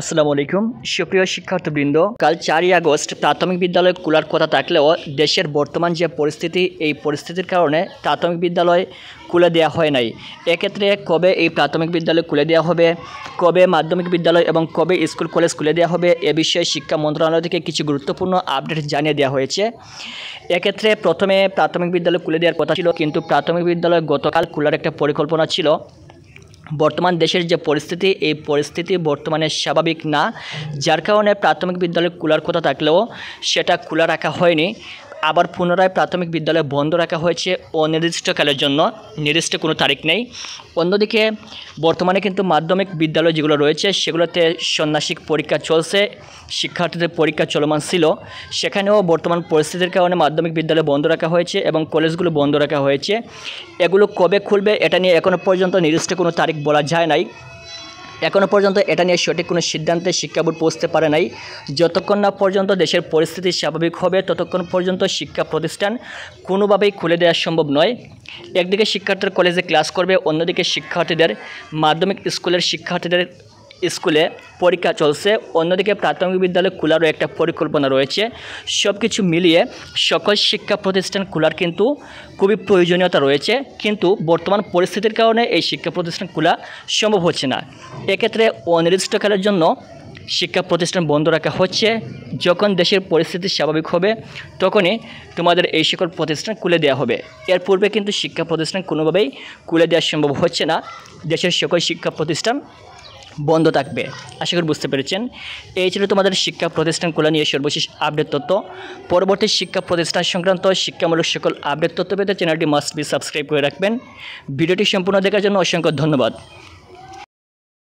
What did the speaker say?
আসসালামু আলাইকুম সুপ্রিয় শিক্ষার্থীবৃন্দ, কাল 4ই আগস্ট প্রাথমিক বিদ্যালয় খোলার কথা থাকলেও দেশের বর্তমান যে পরিস্থিতি, এই পরিস্থিতির কারণে প্রাথমিক বিদ্যালয় খুলে দেওয়া হয় নাই। এক্ষেত্রে কবে এই প্রাথমিক বিদ্যালয় খুলে দেওয়া হবে, কবে মাধ্যমিক বিদ্যালয় এবং কবে স্কুল কলেজ খুলে দেওয়া হবে, এ বিষয়ে শিক্ষা মন্ত্রণালয় থেকে কিছু গুরুত্বপূর্ণ আপডেট জানিয়ে দেওয়া হয়েছে। এক্ষেত্রে প্রথমে প্রাথমিক বিদ্যালয় খুলে দেওয়ার কথা ছিল, কিন্তু প্রাথমিক বিদ্যালয় গতকাল খোলার একটা পরিকল্পনা ছিল। বর্তমান দেশের যে পরিস্থিতি, এই পরিস্থিতি বর্তমানে স্বাভাবিক না, যার কারণে প্রাথমিক বিদ্যালয় খোলার কথা থাকলেও সেটা খোলা রাখা হয়নি। আবার পুনরায় প্রাথমিক বিদ্যালয় বন্ধ রাখা হয়েছে অনির্দিষ্টকালের জন্য, নির্দিষ্ট কোনো তারিখ নেই। অন্যদিকে বর্তমানে কিন্তু মাধ্যমিক বিদ্যালয় যেগুলো রয়েছে সেগুলোতে ষান্মাসিক পরীক্ষা চলছে, শিক্ষার্থীদের পরীক্ষা চলমান ছিল। সেখানেও বর্তমান পরিস্থিতির কারণে মাধ্যমিক বিদ্যালয় বন্ধ রাখা হয়েছে এবং কলেজগুলো বন্ধ রাখা হয়েছে। এগুলো কবে খুলবে এটা নিয়ে এখনও পর্যন্ত নির্দিষ্ট কোনো তারিখ বলা যায় নাই। এখনও পর্যন্ত এটা নিয়ে সঠিক কোনো সিদ্ধান্তে শিক্ষা বোর্ড পৌঁছতে পারে নাই। যতক্ষণ না পর্যন্ত দেশের পরিস্থিতি স্বাভাবিক হবে ততক্ষণ পর্যন্ত শিক্ষা প্রতিষ্ঠান কোনোভাবেই খুলে দেওয়া সম্ভব নয়। একদিকে শিক্ষার্থীরা কলেজে ক্লাস করবে, অন্যদিকে শিক্ষার্থীদের মাধ্যমিক স্কুলের শিক্ষার্থীদের স্কুলে পরীক্ষা চলছে, অন্যদিকে প্রাথমিক বিদ্যালয় খোলারও একটা পরিকল্পনা রয়েছে। সব কিছু মিলিয়ে সকল শিক্ষা প্রতিষ্ঠান খোলার কিন্তু খুবই প্রয়োজনীয়তা রয়েছে, কিন্তু বর্তমান পরিস্থিতির কারণে এই শিক্ষা প্রতিষ্ঠান খোলা সম্ভব হচ্ছে না। এক্ষেত্রে অনির্দিষ্টকালের জন্য শিক্ষা প্রতিষ্ঠান বন্ধ রাখা হচ্ছে। যখন দেশের পরিস্থিতি স্বাভাবিক হবে তখনই তোমাদের এই সকল প্রতিষ্ঠান খুলে দেওয়া হবে। এর পূর্বে কিন্তু শিক্ষা প্রতিষ্ঠান কোনোভাবেই খুলে দেওয়া সম্ভব হচ্ছে না। দেশের সকল শিক্ষা প্রতিষ্ঠান বন্ধ থাকবে। আশা করি বুঝতে পেরেছেন। এই ছিল তোমাদের শিক্ষা প্রতিষ্ঠান খোলা নিয়ে সর্বশেষ আপডেট তথ্য। পরবর্তী শিক্ষা প্রতিষ্ঠান সংক্রান্ত শিক্ষামূলক সকল আপডেট তথ্য পেতে চ্যানেলটি মাস্ট বি সাবস্ক্রাইব করে রাখবেন। ভিডিওটি সম্পূর্ণ দেখার জন্য অসংখ্য ধন্যবাদ।